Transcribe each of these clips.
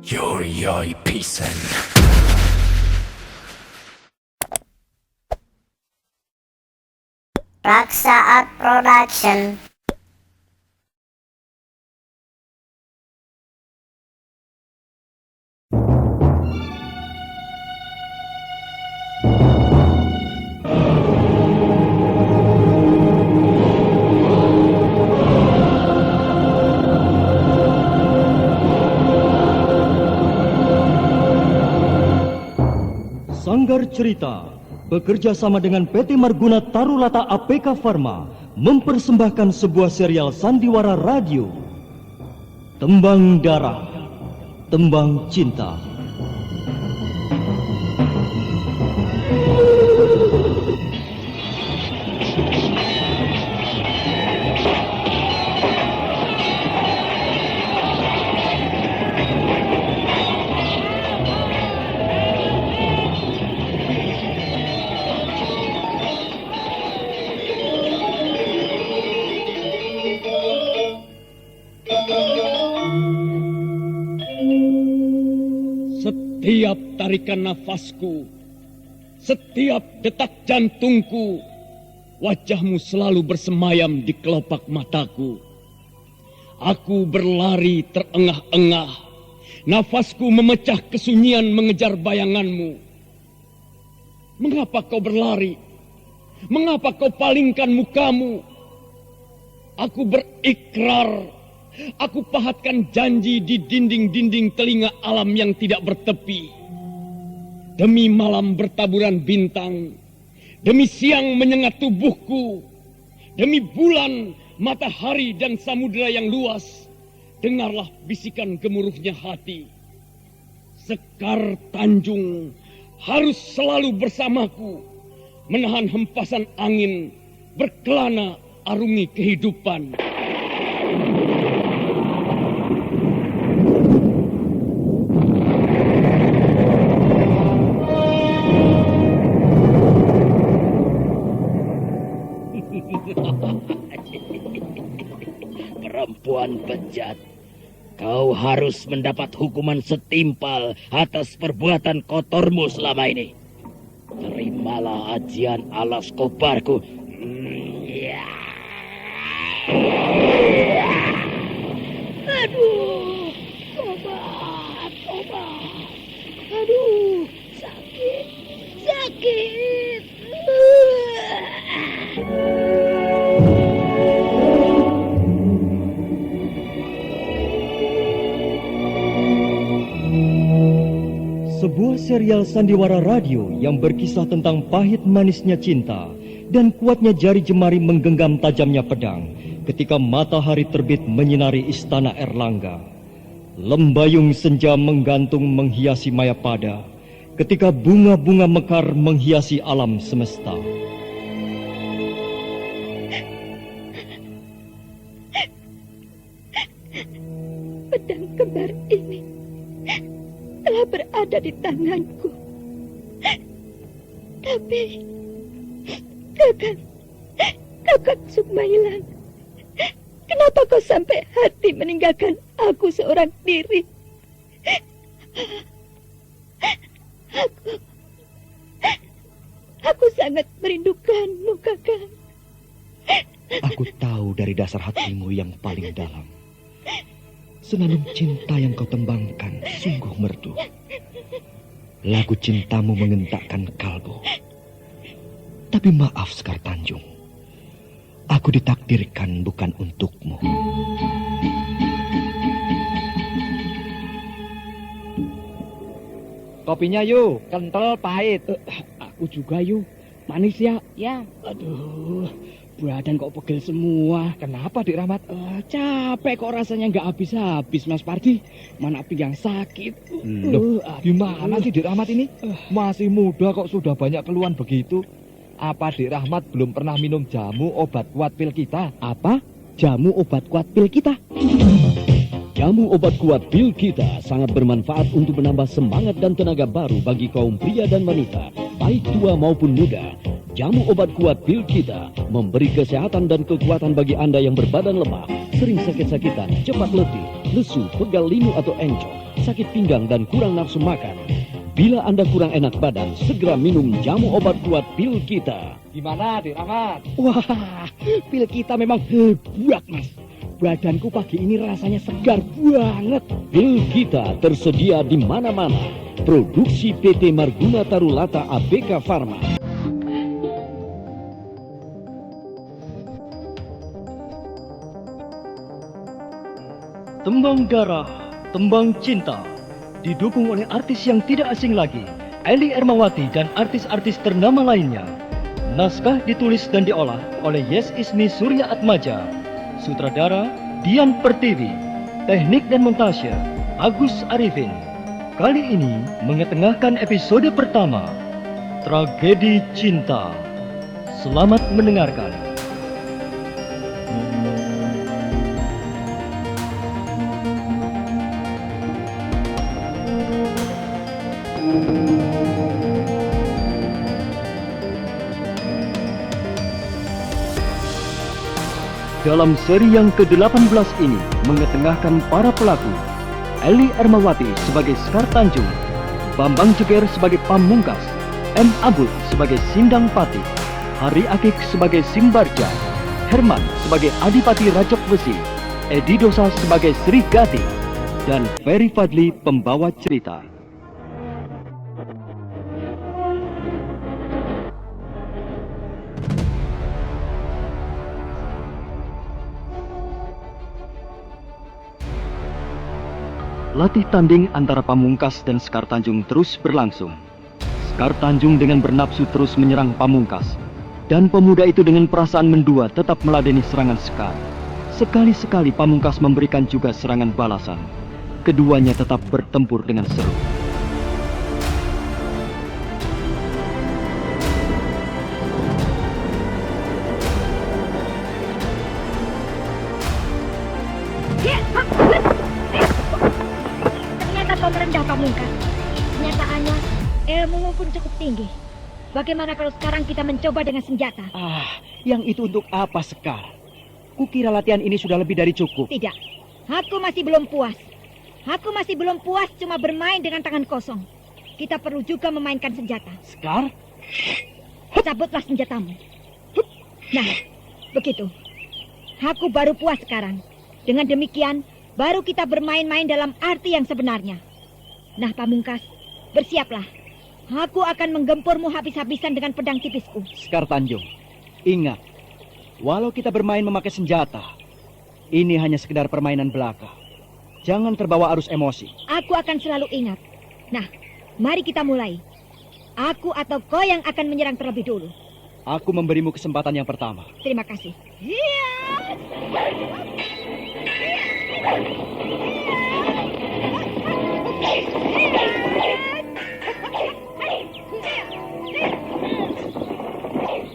Yori Pisan. Raksa Art Production. Sanggar Cerita bekerja sama dengan PT Marguna Tarulata APK Pharma mempersembahkan sebuah serial sandiwara radio, Tembang Darah, Tembang Cinta. Setiap tarikan nafasku, setiap detak jantungku, wajahmu selalu bersemayam di kelopak mataku. Aku berlari terengah-engah, nafasku memecah kesunyian mengejar bayanganmu. Mengapa kau berlari? Mengapa kau palingkan mukamu? Aku berikrar. Aku pahatkan janji di dinding-dinding telinga alam yang tidak bertepi. Demi malam bertaburan bintang, demi siang menyengat tubuhku, demi bulan, matahari dan samudera yang luas, dengarlah bisikan gemuruhnya hati. Sekar Tanjung harus selalu bersamaku, menahan hempasan angin, berkelana arungi kehidupan. Perempuan bejat, kau harus mendapat hukuman setimpal atas perbuatan kotormu selama ini. Terimalah ajian alas kobarku. Aduh, obat. Aduh, sakit. Sebuah serial sandiwara radio yang berkisah tentang pahit manisnya cinta dan kuatnya jari jemari menggenggam tajamnya pedang ketika matahari terbit menyinari istana Erlangga. Lembayung senja menggantung menghiasi Mayapada ketika bunga-bunga mekar menghiasi alam semesta. Pedang kembar ini telah berada di tanganku. Tapi Kakak Sukmailan, kenapa kau sampai hati meninggalkan aku seorang diri? Aku sangat merindukanmu, Kakak. Aku tahu dari dasar hatimu yang paling dalam. Senandung cinta yang kau tembangkan sungguh merdu. Lagu cintamu mengentakkan kalbu. Tapi maaf Sekar Tanjung, aku ditakdirkan bukan untukmu. Kopinya yuk, kental pahit. Aku juga yuk, manis ya. Ya. Aduh, badan kok pegel semua. Kenapa Dik Rahmat? Capek kok rasanya nggak habis-habis Mas Pardi. Mana pinggang sakit. Loh, gimana sih Dik Rahmat ini? Masih muda kok sudah banyak keluhan begitu. Apa Dik Rahmat belum pernah minum jamu obat kuat pil kita? Apa? Jamu obat kuat pil kita? Jamu obat kuat pil kita sangat bermanfaat untuk menambah semangat dan tenaga baru bagi kaum pria dan wanita, baik tua maupun muda. Jamu obat kuat pil kita memberi kesehatan dan kekuatan bagi Anda yang berbadan lemah, sering sakit-sakitan, cepat letih, lesu, pegal linu atau encok. sakit pinggang dan kurang nafsu makan. Bila Anda kurang enak badan, segera minum jamu obat kuat pil kita. Gimana, Dik Rahmat? Wah, pil kita memang hebat, Mas. Badanku pagi ini rasanya segar banget. Pil kita tersedia di mana-mana. Produksi PT Marguna Tarulata ABK Pharma. Tembang Darah, Tembang Cinta, didukung oleh artis yang tidak asing lagi, Eli Ermawati dan artis-artis ternama lainnya. Naskah ditulis dan diolah oleh Yes Ismi Surya Atmaja. Sutradara Dian Pertiwi. Teknik dan montase Agus Arifin. Kali ini mengetengahkan episode pertama, Tragedi Cinta. Selamat mendengarkan. Dalam seri yang ke-18 ini mengetengahkan para pelaku, Eli Ermawati sebagai Sekar Tanjung, Bambang Jeger sebagai Pamungkas, M. Abud sebagai Sindang Pati, Hari Akik sebagai Simbarja, Herman sebagai Adipati Rajak Besi, Edi Dosa sebagai Sri Gati, dan Ferry Fadli pembawa cerita. Latih tanding antara Pamungkas dan Sekar Tanjung terus berlangsung. Sekar Tanjung dengan bernafsu terus menyerang Pamungkas, dan pemuda itu dengan perasaan mendua tetap meladeni serangan Sekar. Sekali-sekali Pamungkas memberikan juga serangan balasan. Keduanya tetap bertempur dengan seru. Merendah Pamungkas. Kenyataannya ilmumu pun cukup tinggi. Bagaimana kalau sekarang kita mencoba dengan senjata? Yang itu untuk apa, Sekar? Kukira latihan ini sudah lebih dari cukup. Tidak, aku masih belum puas. Aku masih belum puas cuma bermain dengan tangan kosong. Kita perlu juga memainkan senjata. Sekar? Cabutlah senjatamu. Nah, begitu. Aku baru puas sekarang. Dengan demikian, baru kita bermain-main dalam arti yang sebenarnya. Nah, Pamungkas, bersiaplah. Aku akan menggempurmu habis-habisan dengan pedang tipisku. Sekar Tanjung, ingat, walau kita bermain memakai senjata, ini hanya sekedar permainan belaka. Jangan terbawa arus emosi. Aku akan selalu ingat. Nah, mari kita mulai. Aku atau kau yang akan menyerang terlebih dulu? Aku memberimu kesempatan yang pertama. Terima kasih.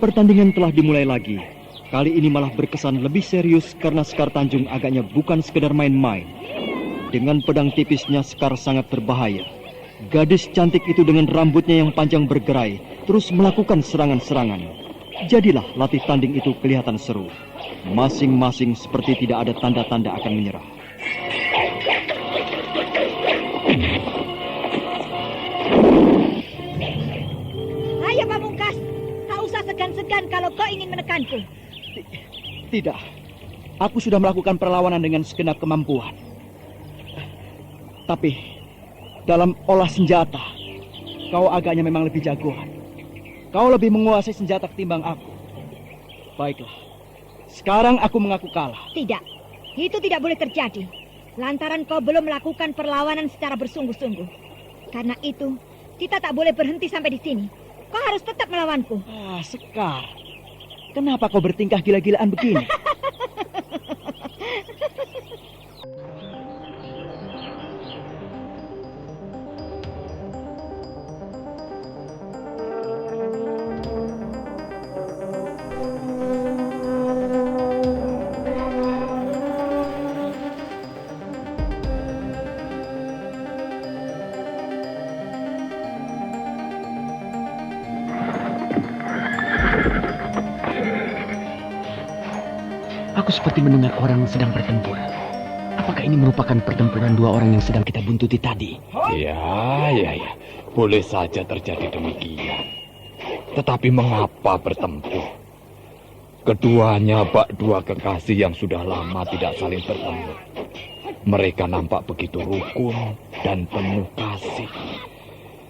Pertandingan telah dimulai lagi. Kali ini malah berkesan lebih serius karena Sekar Tanjung agaknya bukan sekedar main-main. Dengan pedang tipisnya Sekar sangat berbahaya. Gadis cantik itu dengan rambutnya yang panjang bergerai terus melakukan serangan-serangan. Jadilah latih tanding itu kelihatan seru. Masing-masing seperti tidak ada tanda-tanda akan menyerah. Ayo Pamungkas, tak usah segan-segan kalau kau ingin menekanku. Tidak, aku sudah melakukan perlawanan dengan segenap kemampuan. Tapi, dalam olah senjata, kau agaknya memang lebih jagoan. Kau lebih menguasai senjata ketimbang aku. Baiklah, sekarang aku mengaku kalah. Tidak, itu tidak boleh terjadi. Lantaran kau belum melakukan perlawanan secara bersungguh-sungguh. Karena itu, kita tak boleh berhenti sampai di sini. Kau harus tetap melawanku. Sekar, kenapa kau bertingkah gila-gilaan begini? Aku seperti mendengar orang sedang bertempur. Apakah ini merupakan pertempuran dua orang yang sedang kita buntuti tadi? Ya. Boleh saja terjadi demikian. Tetapi mengapa bertempur? Keduanya bak dua kekasih yang sudah lama tidak saling bertemu. Mereka nampak begitu rukun dan penuh kasih.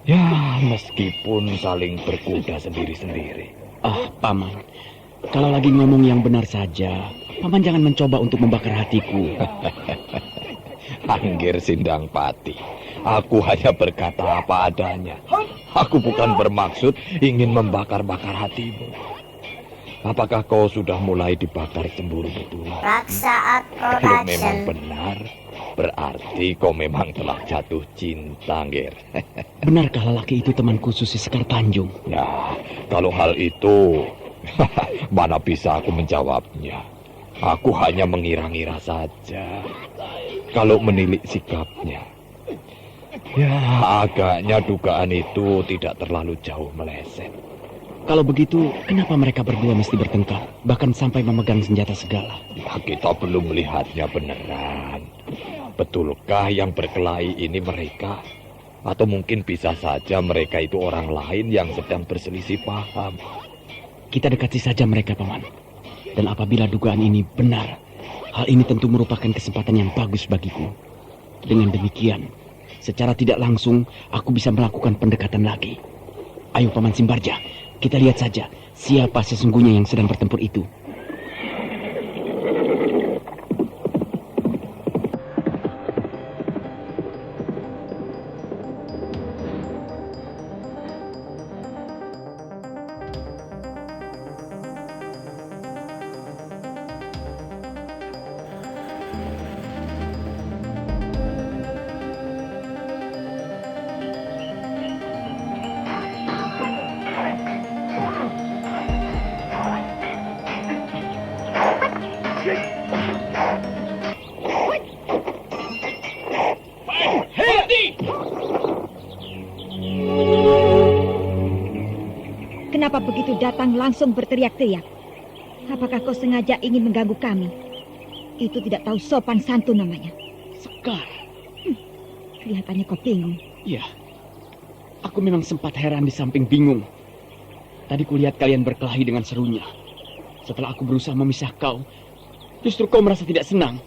Ya, meskipun saling berkuda sendiri-sendiri. Paman, kalau lagi ngomong yang benar saja, Paman jangan mencoba untuk membakar hatiku. Anggir Sindang Pati, aku hanya berkata apa adanya. Aku bukan bermaksud ingin membakar-bakar hatimu. Apakah kau sudah mulai dibakar cemburu betul? Raksa Art Kalau memang Production. benar, berarti kau memang telah jatuh cinta, Anggir. Benarkah lelaki itu teman khusus si Sekar Tanjung? Nah, kalau hal itu, mana bisa aku menjawabnya. Aku hanya mengira-ngira saja. Kalau menilik sikapnya, ya agaknya dugaan itu tidak terlalu jauh meleset. Kalau begitu, kenapa mereka berdua mesti bertengkar, bahkan sampai memegang senjata segala? Ya, kita belum melihatnya beneran. Betulkah yang berkelahi ini mereka? Atau mungkin bisa saja mereka itu orang lain yang sedang berselisih paham. Kita dekati saja mereka, Paman. Dan apabila dugaan ini benar, hal ini tentu merupakan kesempatan yang bagus bagiku. Dengan demikian, secara tidak langsung, aku bisa melakukan pendekatan lagi. Ayo, Paman Simbarja, kita lihat saja siapa sesungguhnya yang sedang bertempur itu. Kenapa begitu datang langsung berteriak-teriak? Apakah kau sengaja ingin mengganggu kami? Itu tidak tahu sopan santun namanya. Sekar. Kelihatannya kau bingung. Ya, aku memang sempat heran di samping bingung. Tadi kulihat kalian berkelahi dengan serunya. Setelah aku berusaha memisah kau, justru kau merasa tidak senang.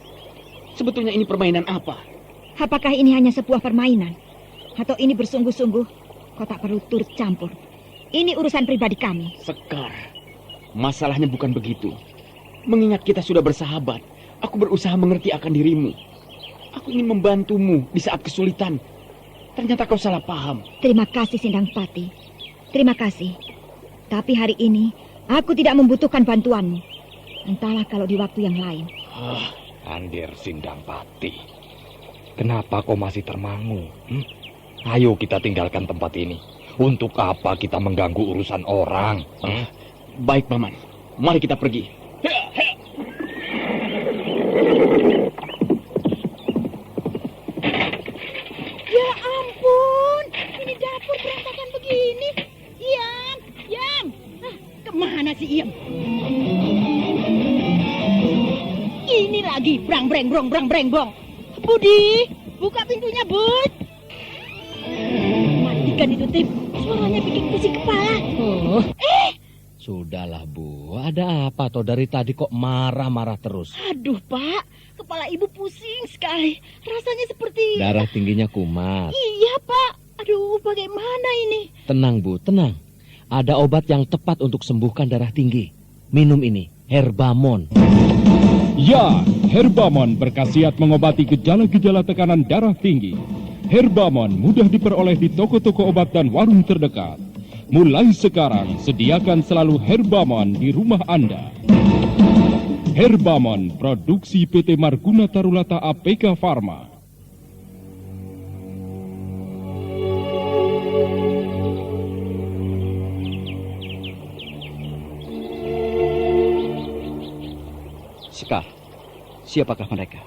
Sebetulnya ini permainan apa? Apakah ini hanya sebuah permainan? Atau ini bersungguh-sungguh? Kau tak perlu turut campur. Ini urusan pribadi kami. Sekar, masalahnya bukan begitu. Mengingat kita sudah bersahabat, aku berusaha mengerti akan dirimu. Aku ingin membantumu di saat kesulitan. Ternyata kau salah paham. Terima kasih, Sindang Pati. Terima kasih. Tapi hari ini, aku tidak membutuhkan bantuanmu. Entahlah kalau di waktu yang lain. Anggir Sindang Pati, kenapa kau masih termangu? Ayo kita tinggalkan tempat ini. Untuk apa kita mengganggu urusan orang? Baik, Paman. Mari kita pergi. Ya ampun, ini dapur berantakan begini. Yang. Kemana si Iem? Ini lagi brang-breng-brong. Budi, buka pintunya, Bud. Matikan itu, Tip. Suaranya bikin pusing kepala. Sudahlah, Bu. Ada apa toh dari tadi kok marah-marah terus? Aduh, Pak. Kepala ibu pusing sekali. Rasanya seperti... Darah tingginya kumat. Iya, Pak. Aduh, bagaimana ini? Tenang, Bu, tenang. Ada obat yang tepat untuk sembuhkan darah tinggi. Minum ini, Herbamon. Ya, Herbamon berkhasiat mengobati gejala-gejala tekanan darah tinggi. Herbamon mudah diperoleh di toko-toko obat dan warung terdekat. Mulai sekarang, sediakan selalu Herbamon di rumah Anda. Herbamon, produksi PT Marguna Tarulata APK Pharma. Sekar, siapakah mereka?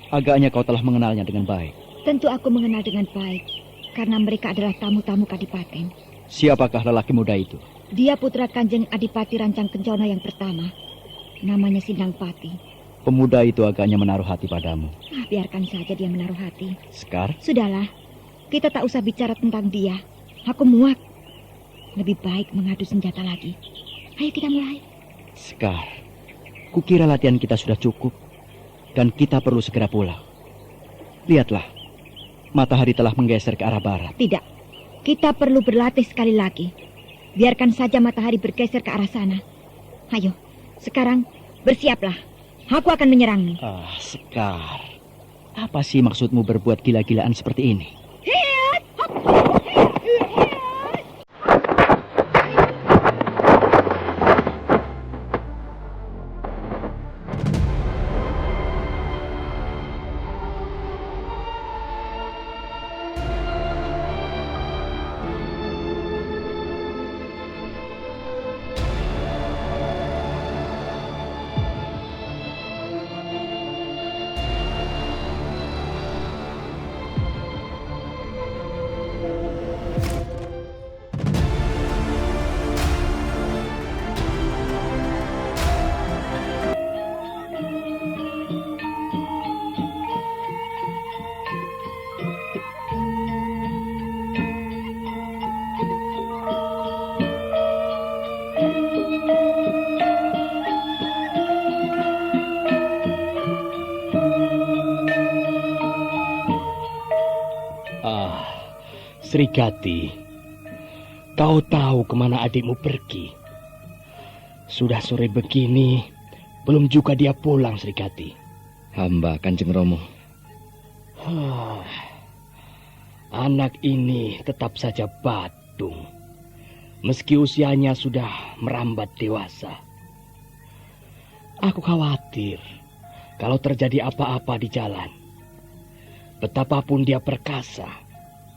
Agaknya kau telah mengenalnya dengan baik. Tentu aku mengenal dengan baik. Karena mereka adalah tamu-tamu Kadipaten. Siapakah lelaki muda itu? Dia putra Kanjeng Adipati Rancang Kencana yang pertama. Namanya Sindang Pati. Pemuda itu agaknya menaruh hati padamu. Biarkan saja dia menaruh hati. Sekar, Sudahlah, kita tak usah bicara tentang dia. Aku muak. Lebih baik mengadu senjata lagi. Ayo kita mulai. Sekar, kukira latihan kita sudah cukup dan kita perlu segera pulang. Lihatlah, matahari telah menggeser ke arah barat. Tidak, kita perlu berlatih sekali lagi. Biarkan saja matahari bergeser ke arah sana. Ayo, sekarang bersiaplah. Aku akan menyerangmu. Sekar, apa sih maksudmu berbuat gila-gilaan seperti ini? Sri Gati, kau tahu kemana adikmu pergi? Sudah sore begini, belum juga dia pulang, Sri Gati. Hamba, Kanjeng Romo. Anak ini tetap saja badung. Meski usianya sudah merambat dewasa. Aku khawatir kalau terjadi apa-apa di jalan. Betapapun dia perkasa,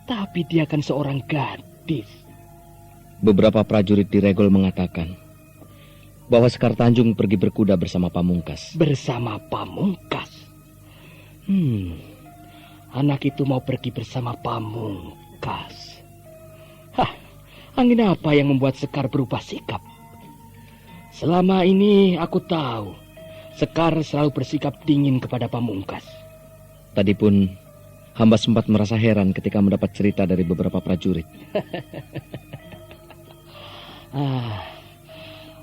tapi dia kan seorang gadis. Beberapa prajurit di Regol mengatakan bahwa Sekar Tanjung pergi berkuda bersama Pamungkas. Bersama Pamungkas? Anak itu mau pergi bersama Pamungkas. Angin apa yang membuat Sekar berubah sikap? Selama ini aku tahu Sekar selalu bersikap dingin kepada Pamungkas. Tadi pun hamba sempat merasa heran ketika mendapat cerita dari beberapa prajurit.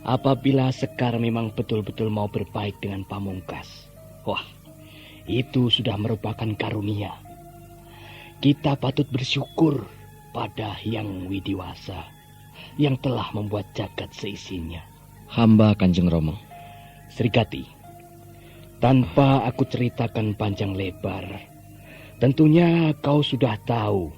Apabila Sekar memang betul-betul mau berbaik dengan Pamungkas, wah, itu sudah merupakan karunia. Kita patut bersyukur pada Hyang Widiwasa yang telah membuat jagat seisinya. Hamba, Kanjeng Romo. Sri Gati, tanpa aku ceritakan panjang lebar, tentunya kau sudah tahu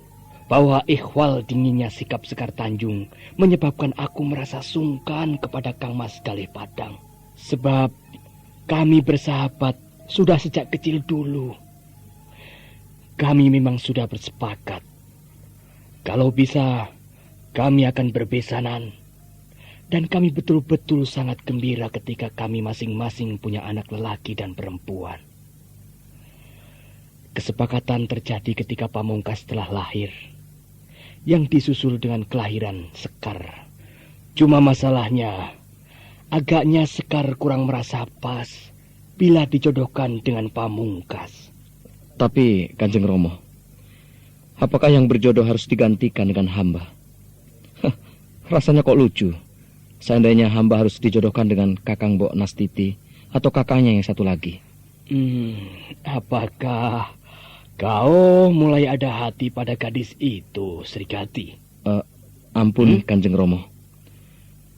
bahwa ikhwal dinginnya sikap Sekar Tanjung menyebabkan aku merasa sungkan kepada Kang Mas Galih Padang. Sebab kami bersahabat sudah sejak kecil dulu. Kami memang sudah bersepakat. Kalau bisa, kami akan berbesanan. Dan kami betul-betul sangat gembira ketika kami masing-masing punya anak lelaki dan perempuan. Kesepakatan terjadi ketika Pamungkas telah lahir, yang disusul dengan kelahiran Sekar. Cuma masalahnya, agaknya Sekar kurang merasa pas bila dijodohkan dengan Pamungkas. Tapi, Kanjeng Romo, apakah yang berjodoh harus digantikan dengan hamba? Rasanya kok lucu. Seandainya hamba harus dijodohkan dengan Kakang Mbok Nastiti atau kakaknya yang satu lagi. Apakah kau mulai ada hati pada gadis itu, Sri Gati? Ampun, Kanjeng Romo.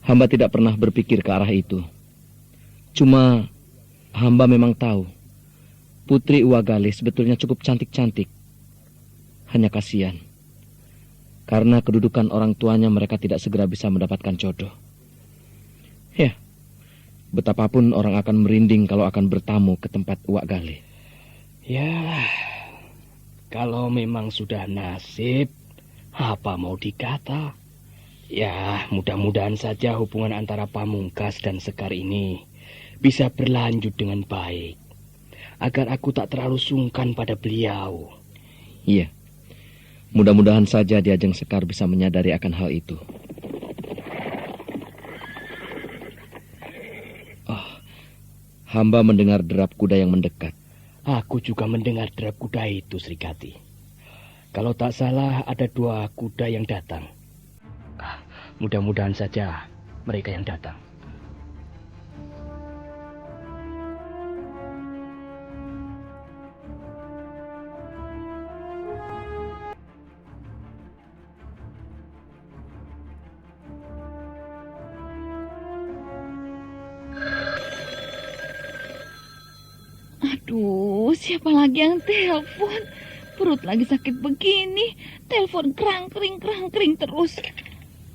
Hamba tidak pernah berpikir ke arah itu. Cuma hamba memang tahu Putri Uwagali sebetulnya cukup cantik-cantik. Hanya kasihan, karena kedudukan orang tuanya mereka tidak segera bisa mendapatkan jodoh. Ya, betapapun orang akan merinding kalau akan bertamu ke tempat Uwagali. Ya, kalau memang sudah nasib, apa mau dikata? Ya, mudah-mudahan saja hubungan antara Pamungkas dan Sekar ini bisa berlanjut dengan baik, agar aku tak terlalu sungkan pada beliau. Iya, mudah-mudahan saja Ki Ajeng Sekar bisa menyadari akan hal itu. Hamba mendengar derap kuda yang mendekat. Aku juga mendengar derap kuda itu, Srikati. Kalau tak salah ada 2 kuda yang datang. Mudah-mudahan saja mereka yang datang. Aduh, siapa lagi yang telepon? Perut lagi sakit begini. Telepon kerang-kering terus.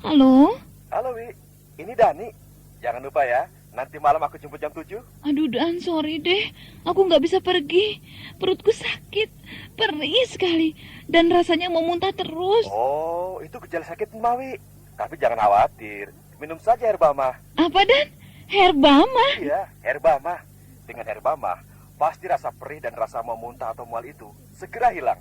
Halo? Halo, Wi. Ini Dani. Jangan lupa ya, nanti malam aku jemput jam 7. Aduh, Dan, sorry deh. Aku nggak bisa pergi. Perutku sakit. Perih sekali. Dan rasanya mau muntah terus. Oh, itu gejala sakit Mawi. Tapi jangan khawatir. Minum saja Herbama. Apa, Dan? Herbama? Iya, Herbama. Dengan Herbama, pasti rasa perih dan rasa mau muntah atau mual itu segera hilang.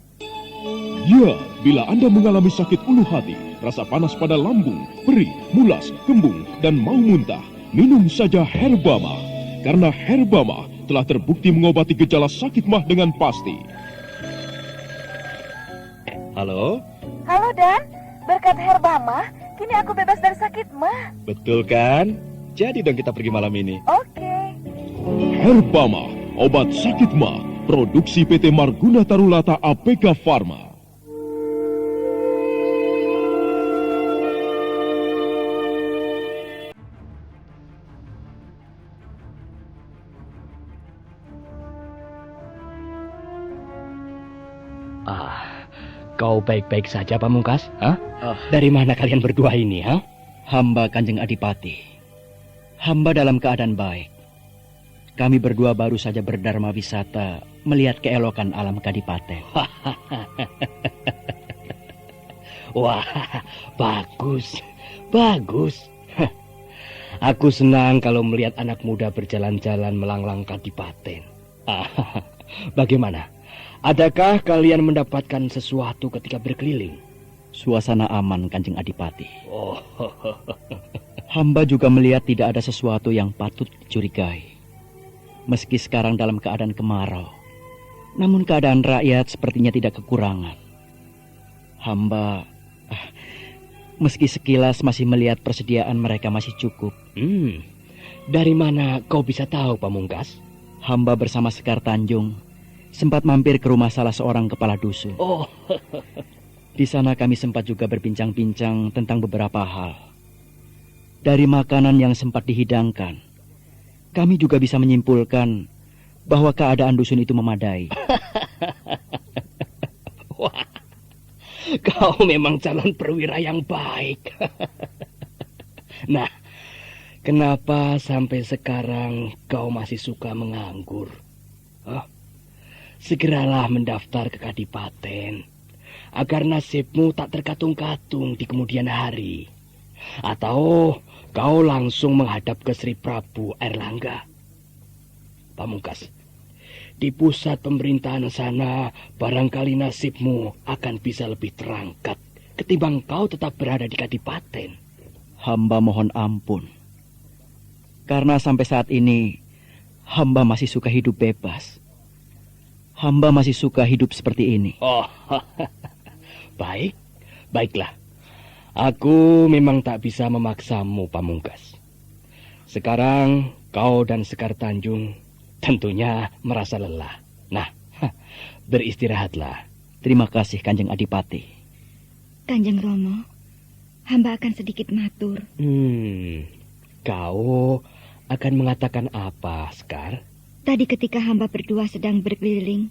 Ya, bila Anda mengalami sakit ulu hati, rasa panas pada lambung, perih, mulas, kembung, dan mau muntah, minum saja Herbama. Karena Herbama telah terbukti mengobati gejala sakit mah dengan pasti. Halo? Halo, Dan. Berkat Herbama, kini aku bebas dari sakit mah. Betul kan? Jadi dong kita pergi malam ini. Oke. Herbama, obat sakit mah, produksi PT Marguna Tarulata APK Pharma. Kau baik-baik saja, Pamungkas? Hah? Dari mana kalian berdua ini, ha? Hamba Kanjeng Adipati. Hamba dalam keadaan baik. Kami berdua baru saja berdharma wisata melihat keelokan alam Kadipaten. Wah, bagus. Aku senang kalau melihat anak muda berjalan-jalan melanglang Kadipaten. Bagaimana? Adakah kalian mendapatkan sesuatu ketika berkeliling? Suasana aman, Kanjeng Adipati. Oh. Hamba juga melihat tidak ada sesuatu yang patut dicurigai. Meski sekarang dalam keadaan kemarau, namun keadaan rakyat sepertinya tidak kekurangan. Hamba, meski sekilas masih melihat persediaan mereka masih cukup. Dari mana kau bisa tahu, Pamungkas? Hamba bersama Sekar Tanjung sempat mampir ke rumah salah seorang kepala dusun. Oh. Di sana kami sempat juga berbincang-bincang tentang beberapa hal. Dari makanan yang sempat dihidangkan, kami juga bisa menyimpulkan bahwa keadaan dusun itu memadai. Wah, kau memang calon perwira yang baik. Nah, kenapa sampai sekarang kau masih suka menganggur? Segeralah mendaftar ke Kadipaten, agar nasibmu tak terkatung-katung di kemudian hari. Atau kau langsung menghadap ke Sri Prabu Airlangga. Pamungkas, di pusat pemerintahan sana barangkali nasibmu akan bisa lebih terangkat ketimbang kau tetap berada di Kadipaten. Hamba mohon ampun. Karena sampai saat ini hamba masih suka hidup bebas. Hamba masih suka hidup seperti ini. Oh, baiklah. Aku memang tak bisa memaksamu, Pamungkas. Sekarang kau dan Sekar Tanjung tentunya merasa lelah. Nah, beristirahatlah. Terima kasih, Kanjeng Adipati. Kanjeng Romo, hamba akan sedikit matur. Kau akan mengatakan apa, Sekar? Tadi ketika hamba berdua sedang berkeliling,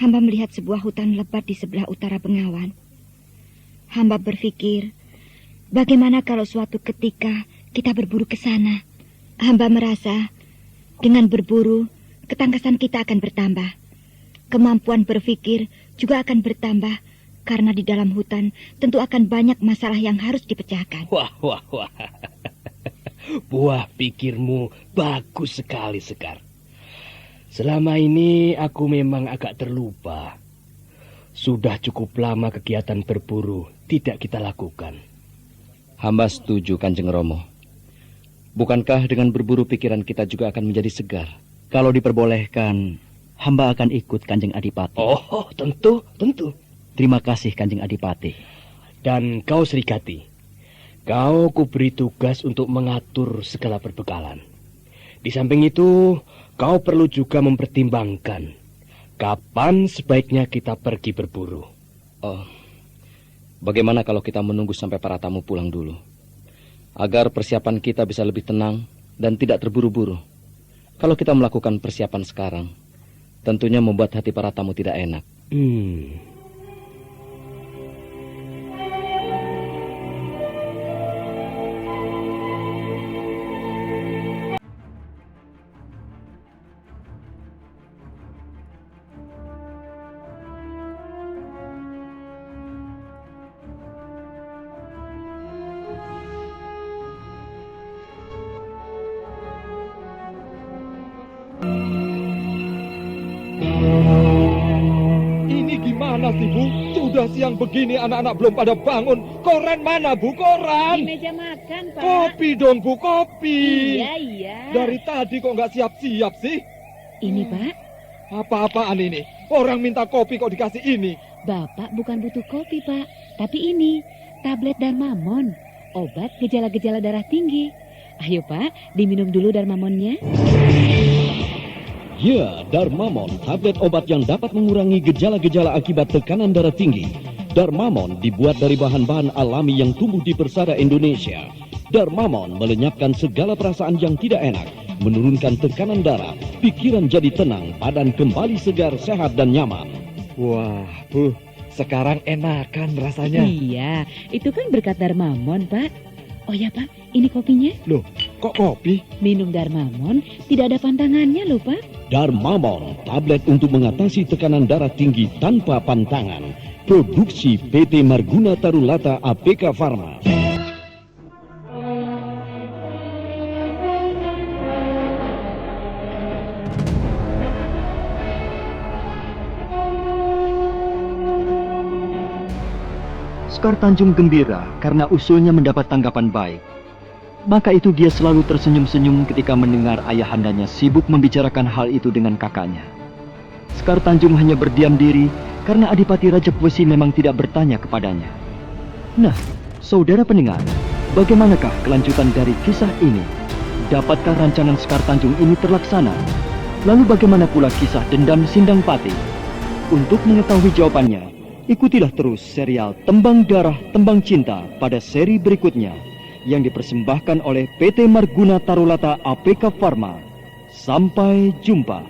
hamba melihat sebuah hutan lebat di sebelah utara Bengawan. Hamba berpikir, bagaimana kalau suatu ketika kita berburu ke sana? Hamba merasa dengan berburu, ketangkasan kita akan bertambah. Kemampuan berpikir juga akan bertambah, karena di dalam hutan tentu akan banyak masalah yang harus dipecahkan. Wah. Buah pikirmu bagus sekali, Sekar. Selama ini aku memang agak terlupa. Sudah cukup lama kegiatan berburu tidak kita lakukan. Hamba setuju, Kanjeng Romo. Bukankah dengan berburu pikiran kita juga akan menjadi segar? Kalau diperbolehkan, hamba akan ikut Kanjeng Adipati. Oh, tentu. Terima kasih Kanjeng Adipati. Dan kau Srikati, kau kuberi tugas untuk mengatur segala perbekalan. Di samping itu, kau perlu juga mempertimbangkan kapan sebaiknya kita pergi berburu. Oh, bagaimana kalau kita menunggu sampai para tamu pulang dulu? Agar persiapan kita bisa lebih tenang dan tidak terburu-buru. Kalau kita melakukan persiapan sekarang, tentunya membuat hati para tamu tidak enak. Ini gimana sih, Bu? Sudah siang begini anak-anak belum pada bangun. Koran mana, Bu? Koran? Di meja makan, Pak. Kopi dong, Bu, kopi. Iya. Dari tadi kok nggak siap-siap sih? Ini, Pak. Apa-apaan ini? Orang minta kopi kok dikasih ini? Bapak bukan butuh kopi, Pak. Tapi ini, tablet Darmamon. Obat gejala-gejala darah tinggi. Ayo, Pak, diminum dulu Darmamonnya. Ya, Darmamon, tablet obat yang dapat mengurangi gejala-gejala akibat tekanan darah tinggi. Darmamon dibuat dari bahan-bahan alami yang tumbuh di persada Indonesia. Darmamon melenyapkan segala perasaan yang tidak enak, menurunkan tekanan darah, pikiran jadi tenang, badan kembali segar, sehat, dan nyaman. Wah, Bu, sekarang enakan rasanya. Iya, itu kan berkat Darmamon, Pak. Oh ya, Pak, ini kopinya. Loh, kok kopi? Minum Darmamon tidak ada pantangannya loh, Pak. Darmamon, tablet untuk mengatasi tekanan darah tinggi tanpa pantangan. Produksi PT Marguna Tarulata APK Pharma. Sekar Tanjung gembira karena usulnya mendapat tanggapan baik. Maka itu dia selalu tersenyum-senyum ketika mendengar ayahandanya sibuk membicarakan hal itu dengan kakaknya. Sekar Tanjung hanya berdiam diri karena Adipati Raja Wesi memang tidak bertanya kepadanya. Nah, saudara pendengar, bagaimanakah kelanjutan dari kisah ini? Dapatkah rancangan Sekar Tanjung ini terlaksana? Lalu bagaimana pula kisah dendam Sindang Pati? Untuk mengetahui jawabannya, ikutilah terus serial Tembang Darah Tembang Cinta pada seri berikutnya yang dipersembahkan oleh PT Marguna Tarulata APK Pharma. Sampai jumpa.